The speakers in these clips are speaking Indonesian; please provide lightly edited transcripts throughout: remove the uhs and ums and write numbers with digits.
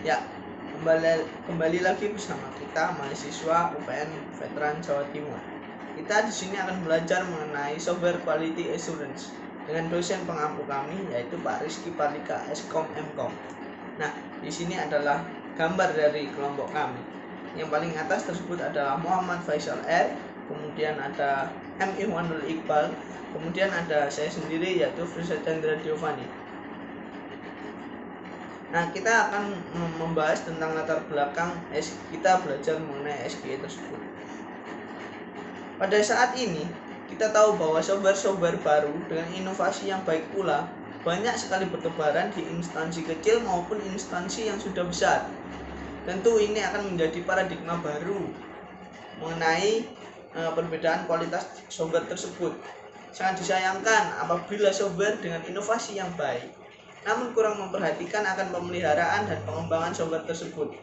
Ya, kembali lagi bersama kita mahasiswa UPN Veteran Jawa Timur. Kita di sini akan belajar mengenai software quality assurance dengan dosen pengampu kami yaitu Pak Rizky Parlika Eskom Mkom. Nah, di sini adalah gambar dari kelompok kami. Yang paling atas tersebut adalah Muhammad Faisal R, kemudian ada M. Ihwanul Iqbal, kemudian ada saya sendiri yaitu Firsa Chandra Giovanni. Nah, kita akan membahas tentang latar belakang kita belajar mengenai SQA tersebut. Pada saat ini, kita tahu bahwa software-software baru dengan inovasi yang baik pula banyak sekali bertebaran di instansi kecil maupun instansi yang sudah besar. Tentu ini akan menjadi paradigma baru mengenai perbedaan kualitas software tersebut. Sangat disayangkan apabila software dengan inovasi yang baik namun kurang memperhatikan akan pemeliharaan dan pengembangan software tersebut.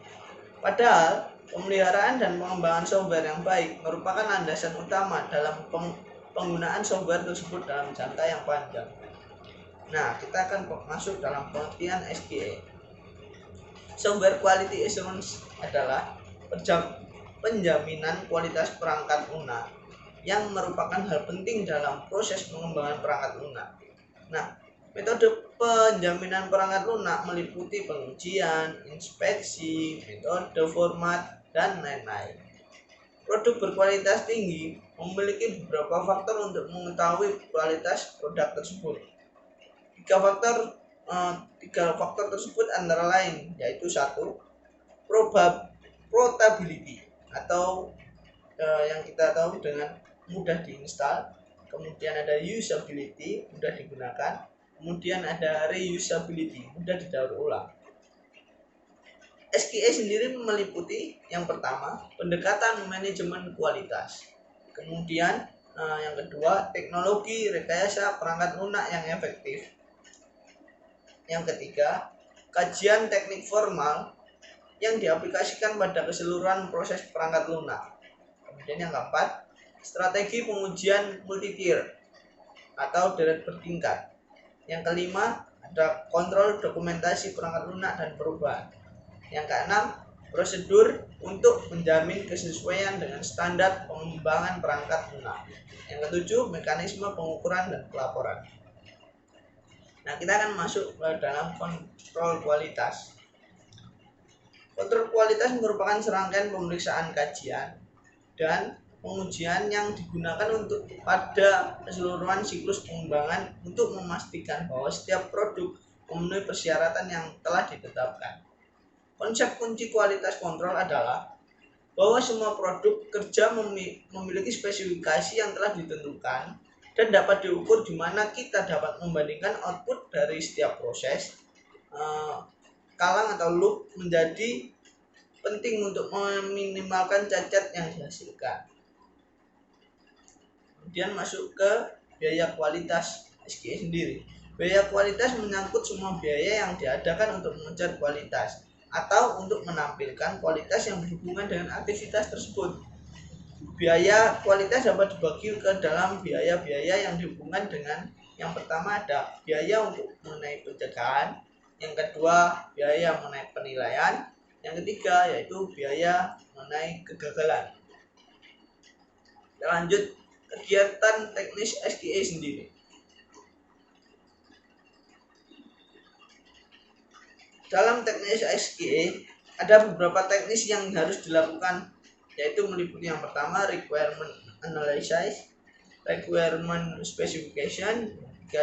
Padahal, pemeliharaan dan pengembangan software yang baik merupakan landasan utama dalam penggunaan software tersebut dalam jangka yang panjang. Nah, kita akan masuk dalam pengertian SQA. Software Quality Assurance adalah penjaminan kualitas perangkat lunak yang merupakan hal penting dalam proses pengembangan perangkat lunak. Nah, metode penjaminan perangkat lunak meliputi pengujian, inspeksi, metode format, dan lain-lain. Produk berkualitas tinggi memiliki beberapa faktor untuk mengetahui kualitas produk tersebut. Tiga faktor tersebut antara lain yaitu 1. Portability atau yang kita tahu dengan mudah diinstal. Kemudian ada usability, mudah digunakan. Kemudian ada reusability, mudah didaur ulang. SQA sendiri meliputi yang pertama, pendekatan manajemen kualitas. Kemudian yang kedua, teknologi rekayasa perangkat lunak yang efektif. Yang ketiga, kajian teknik formal yang diaplikasikan pada keseluruhan proses perangkat lunak. Kemudian yang keempat, strategi pengujian multi-tier atau deret bertingkat. Yang kelima, ada kontrol dokumentasi perangkat lunak dan perubahan. Yang keenam, prosedur untuk menjamin kesesuaian dengan standar pengembangan perangkat lunak. Yang ketujuh, mekanisme pengukuran dan pelaporan. Nah, kita akan masuk ke dalam kontrol kualitas. Kontrol kualitas merupakan serangkaian pemeriksaan kajian dan pengujian yang digunakan untuk pada keseluruhan siklus pengembangan untuk memastikan bahwa setiap produk memenuhi persyaratan yang telah ditetapkan. Konsep kunci kualitas kontrol adalah bahwa semua produk kerja memiliki spesifikasi yang telah ditentukan dan dapat diukur di mana kita dapat membandingkan output dari setiap proses kalang atau loop menjadi penting untuk meminimalkan cacat yang dihasilkan. Kemudian masuk ke biaya kualitas SQA sendiri. Biaya kualitas menyangkut semua biaya yang diadakan untuk mengejar kualitas atau untuk menampilkan kualitas yang berhubungan dengan aktivitas tersebut. Biaya kualitas dapat dibagi ke dalam biaya-biaya yang dihubungkan dengan yang pertama ada biaya untuk mengenai pencegahan, yang kedua biaya mengenai penilaian, yang ketiga yaitu biaya mengenai kegagalan. Kita lanjut kegiatan teknis SQA sendiri. Dalam teknis SQA ada beberapa teknis yang harus dilakukan, yaitu meliputi yang pertama requirement analysis, requirement specification,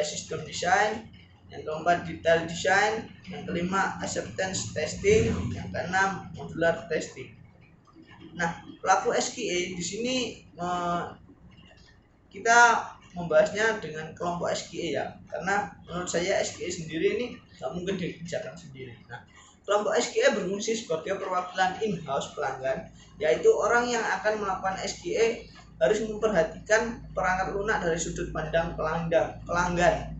system design, yang keempat detail design, yang kelima acceptance testing, yang keenam modular testing. Nah, pelaku SQA di sini kita membahasnya dengan kelompok SQA ya, karena menurut saya SQA sendiri ini nggak mungkin dikerjakan sendiri. Nah, kelompok SQA berfungsi sebagai perwakilan in-house pelanggan, yaitu orang yang akan melakukan SQA harus memperhatikan perangkat lunak dari sudut pandang pelanggan.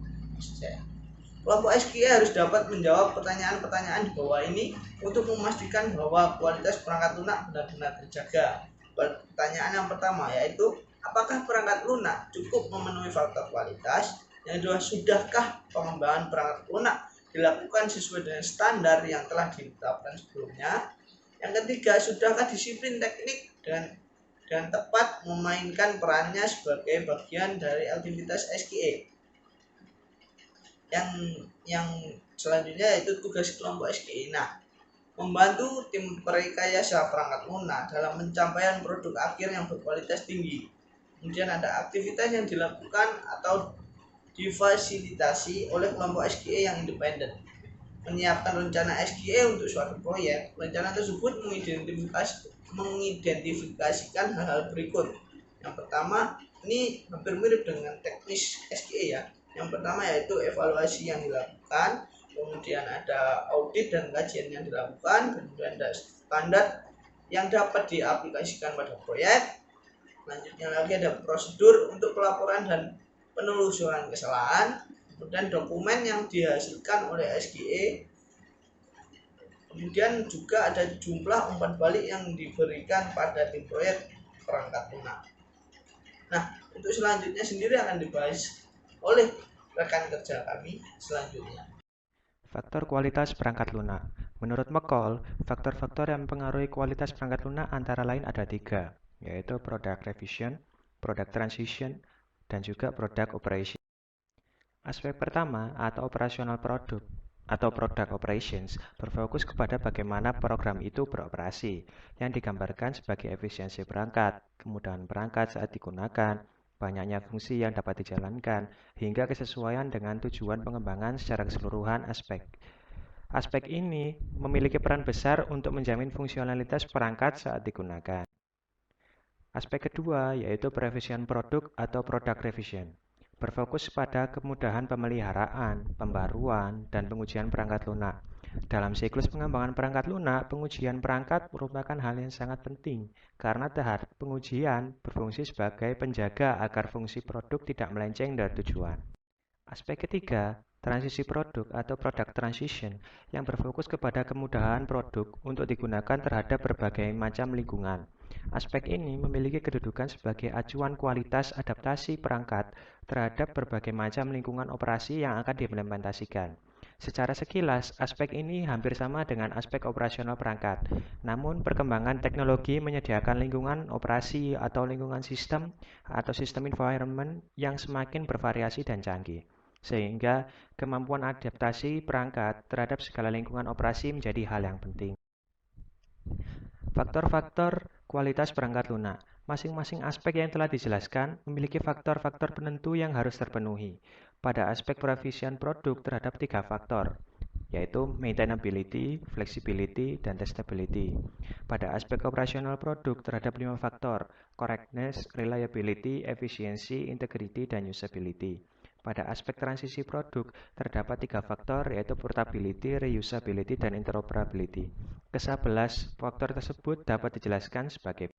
Kelompok SQA harus dapat menjawab pertanyaan-pertanyaan di bawah ini untuk memastikan bahwa kualitas perangkat lunak benar-benar terjaga. Pertanyaan yang pertama yaitu, apakah perangkat lunak cukup memenuhi faktor kualitas? Yang kedua, sudahkah pengembangan perangkat lunak dilakukan sesuai dengan standar yang telah ditetapkan sebelumnya. Yang ketiga, sudahkah disiplin teknik dan tepat memainkan perannya sebagai bagian dari aktivitas SKA. Yang selanjutnya yaitu tugas kelompok SKA. Nah, membantu tim perekayasa perangkat lunak dalam pencapaian produk akhir yang berkualitas tinggi. Kemudian ada aktivitas yang dilakukan atau difasilitasi oleh kelompok SKA yang independen. Menyiapkan rencana SKA untuk suatu proyek. Rencana tersebut mengidentifikasikan hal-hal berikut. Yang pertama, ini hampir mirip dengan teknis SKA ya. Yang pertama yaitu evaluasi yang dilakukan, kemudian ada audit dan kajian yang dilakukan, kemudian ada standar yang dapat diaplikasikan pada proyek. Selanjutnya lagi ada prosedur untuk pelaporan dan penelusuran kesalahan, kemudian dokumen yang dihasilkan oleh SKA, kemudian juga ada jumlah umpan balik yang diberikan pada tim proyek perangkat lunak. Nah, untuk selanjutnya sendiri akan dibahas oleh rekan kerja kami selanjutnya. Faktor kualitas perangkat lunak. Menurut McCall, faktor-faktor yang mempengaruhi kualitas perangkat lunak antara lain ada 3, yaitu product revision, product transition, dan juga product operation. Aspek pertama atau operasional produk atau product operations berfokus kepada bagaimana program itu beroperasi, yang digambarkan sebagai efisiensi perangkat, kemudahan perangkat saat digunakan, banyaknya fungsi yang dapat dijalankan, hingga kesesuaian dengan tujuan pengembangan secara keseluruhan aspek. Aspek ini memiliki peran besar untuk menjamin fungsionalitas perangkat saat digunakan. Aspek kedua yaitu perevision produk atau product revision. Berfokus pada kemudahan pemeliharaan, pembaruan, dan pengujian perangkat lunak. Dalam siklus pengembangan perangkat lunak, pengujian perangkat merupakan hal yang sangat penting karena tahap pengujian berfungsi sebagai penjaga agar fungsi produk tidak melenceng dari tujuan. Aspek ketiga, transisi produk atau product transition yang berfokus kepada kemudahan produk untuk digunakan terhadap berbagai macam lingkungan. Aspek ini memiliki kedudukan sebagai acuan kualitas adaptasi perangkat terhadap berbagai macam lingkungan operasi yang akan diimplementasikan. Secara sekilas, aspek ini hampir sama dengan aspek operasional perangkat. Namun, perkembangan teknologi menyediakan lingkungan operasi atau lingkungan sistem atau sistem environment yang semakin bervariasi dan canggih, sehingga kemampuan adaptasi perangkat terhadap segala lingkungan operasi menjadi hal yang penting. Faktor-faktor kualitas perangkat lunak. Masing-masing aspek yang telah dijelaskan memiliki faktor-faktor penentu yang harus terpenuhi. Pada aspek provision produk terhadap 3 faktor, yaitu maintainability, flexibility, dan testability. Pada aspek operasional produk terhadap 5 faktor, correctness, reliability, efficiency, integrity, dan usability. Pada aspek transisi produk, terdapat 3 faktor yaitu portability, reusability, dan interoperability. Ke-11 faktor tersebut dapat dijelaskan sebagai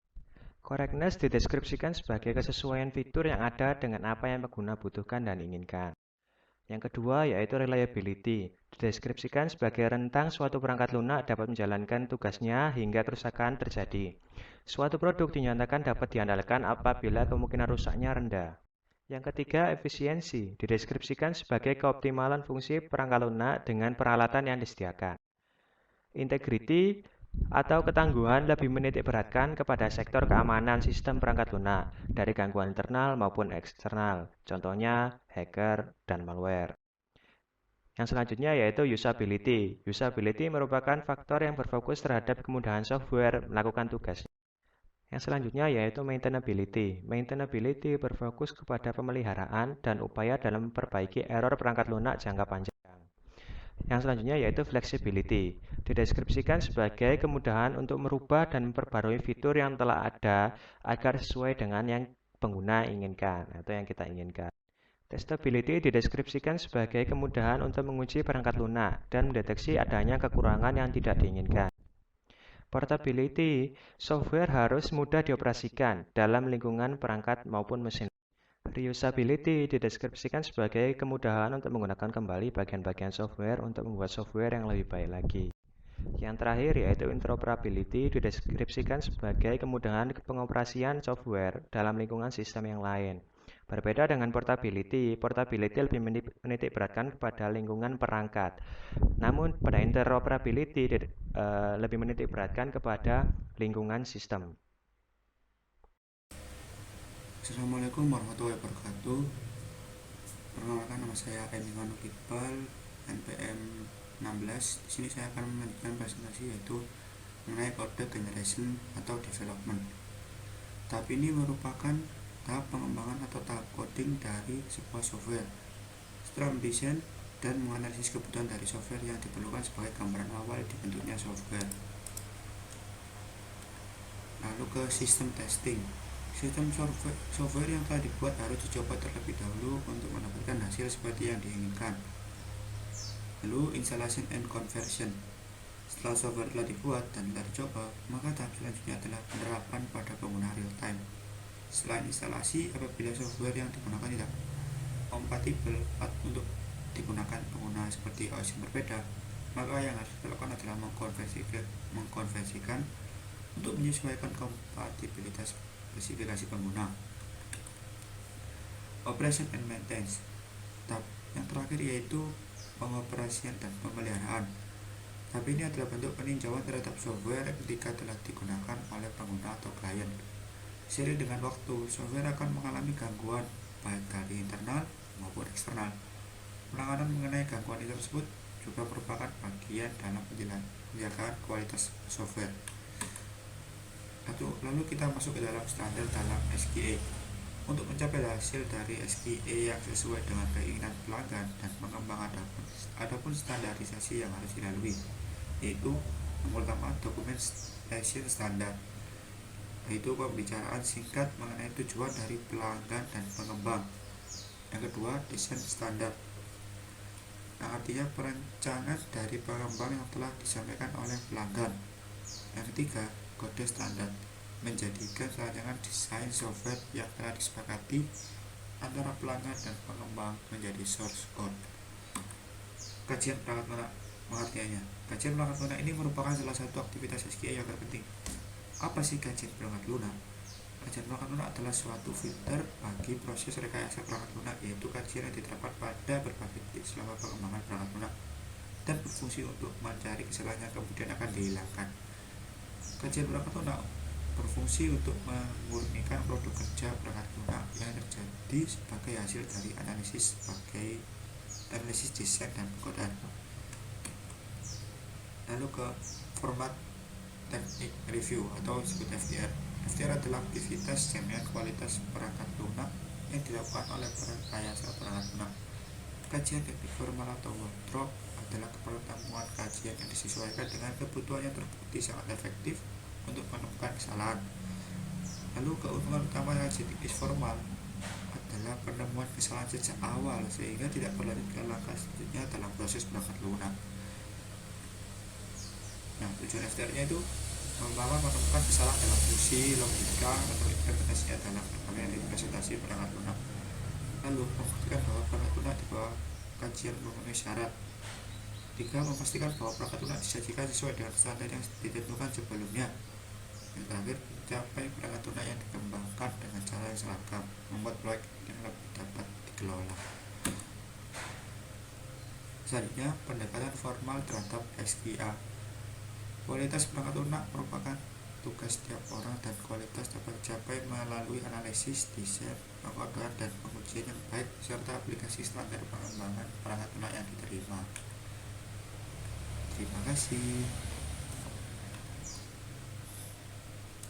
correctness dideskripsikan sebagai kesesuaian fitur yang ada dengan apa yang pengguna butuhkan dan inginkan. Yang kedua yaitu reliability, dideskripsikan sebagai rentang suatu perangkat lunak dapat menjalankan tugasnya hingga kerusakan terjadi. Suatu produk dinyatakan dapat diandalkan apabila kemungkinan rusaknya rendah. Yang ketiga, efisiensi, dideskripsikan sebagai keoptimalan fungsi perangkat lunak dengan peralatan yang disediakan. Integrity atau ketangguhan lebih menitikberatkan kepada sektor keamanan sistem perangkat lunak dari gangguan internal maupun eksternal, contohnya hacker dan malware. Yang selanjutnya yaitu usability. Usability merupakan faktor yang berfokus terhadap kemudahan software melakukan tugasnya. Yang selanjutnya yaitu maintainability. Maintainability berfokus kepada pemeliharaan dan upaya dalam memperbaiki error perangkat lunak jangka panjang. Yang selanjutnya yaitu flexibility. Dideskripsikan sebagai kemudahan untuk merubah dan memperbarui fitur yang telah ada agar sesuai dengan yang pengguna inginkan atau yang kita inginkan. Testability dideskripsikan sebagai kemudahan untuk menguji perangkat lunak dan mendeteksi adanya kekurangan yang tidak diinginkan. Portability, software harus mudah dioperasikan dalam lingkungan perangkat maupun mesin. Reusability dideskripsikan sebagai kemudahan untuk menggunakan kembali bagian-bagian software untuk membuat software yang lebih baik lagi. Yang terakhir yaitu interoperability dideskripsikan sebagai kemudahan pengoperasian software dalam lingkungan sistem yang lain. Berbeda dengan portability, portability lebih menitik beratkan kepada lingkungan perangkat. Namun pada interoperability lebih menitik beratkan kepada lingkungan sistem. Assalamualaikum warahmatullahi wabarakatuh. Perkenalkan, nama saya Emiwan Iqbal, NPM 16. Di sini saya akan melanjutkan presentasi yaitu mengenai kode generation atau development. Tahap ini merupakan tahap pengembangan atau tahap coding dari sebuah software. Setelah mendesain dan menganalisis kebutuhan dari software yang diperlukan sebagai gambaran awal dibentuknya software. Lalu ke sistem testing. Sistem software yang telah dibuat harus dicoba terlebih dahulu untuk mendapatkan hasil seperti yang diinginkan. Lalu installation and conversion. Setelah software telah dibuat dan telah dicoba, maka tahap selanjutnya adalah penerapan pada pengguna real time. Selain instalasi, apabila software yang digunakan tidak kompatibel untuk digunakan pengguna seperti OS yang berbeda, maka yang harus dilakukan adalah mengkonversikan untuk menyesuaikan kompatibilitas spesifikasi pengguna. Operation and maintenance. Tahap yang terakhir yaitu pengoperasian dan pemeliharaan. Tahap ini adalah bentuk peninjauan terhadap software ketika telah digunakan oleh pengguna atau klien. Seiring dengan waktu, software akan mengalami gangguan baik dari internal maupun eksternal. Penanganan mengenai gangguan tersebut juga merupakan bagian dalam penjagaan kualitas software. Lalu kita masuk ke dalam standar dalam SQA. Untuk mencapai hasil dari SQA yang sesuai dengan keinginan pelanggan dan pengembang, adapun standarisasi yang harus dilalui, yaitu yang pertama documentation standar, yaitu pembicaraan singkat mengenai tujuan dari pelanggan dan pengembang. Yang kedua, desain standar, yang artinya perencanaan dari pengembang yang telah disampaikan oleh pelanggan. Yang ketiga, kode standar, menjadikan rancangan desain software yang telah disepakati antara pelanggan dan pengembang menjadi source code. Kajian perangkat lunak, pengertiannya. Kajian perangkat lunak ini merupakan salah satu aktivitas SQA yang terpenting. Apa sih kajian perangkat lunak? Kajian perangkat lunak adalah suatu filter bagi proses rekayasa perangkat lunak, yaitu kajian yang diterapkan pada berbagai titik selama pengembangan perangkat lunak dan berfungsi untuk mencari kesalahan yang kemudian akan dihilangkan. Kajian perangkat lunak berfungsi untuk memurnikan produk kerja perangkat lunak yang terjadi sebagai hasil dari analisis desain dan pengkodaan. Lalu ke format teknik review atau disebut FTR. FTR adalah aktivitas jaminan kualitas perangkat lunak yang dilakukan oleh perekayasa perangkat lunak. Kajian teknik formal atau workshop adalah pertemuan kajian yang disesuaikan dengan kebutuhan yang terbukti sangat efektif untuk menemukan kesalahan. Lalu keuntungan utama kajian teknis formal adalah penemuan kesalahan sejak awal sehingga tidak berlanjut ke langkah selanjutnya dalam proses perangkat lunak. Nah, tujuan FTR-nya itu menemukan kesalahan dalam fungsi, logika, atau interpretasinya dalam berbagai representasi perangkat lunak. Lalu memastikan bahwa perangkat lunak di bawah kajian memenuhi syarat. 3. Memastikan bahwa perangkat lunak disajikan sesuai dengan standar yang ditentukan sebelumnya. Yang terakhir, mencapai perangkat lunak yang dikembangkan dengan cara yang seragam, membuat proyek yang lebih dapat dikelola. Selanjutnya, pendekatan formal terhadap SQA. Kualitas perangkat lunak merupakan tugas setiap orang dan kualitas dapat dicapai melalui analisis, desain, pengkodaan, dan pengujian yang baik serta aplikasi standar pengembangan perangkat lunak yang diterima. Terima kasih.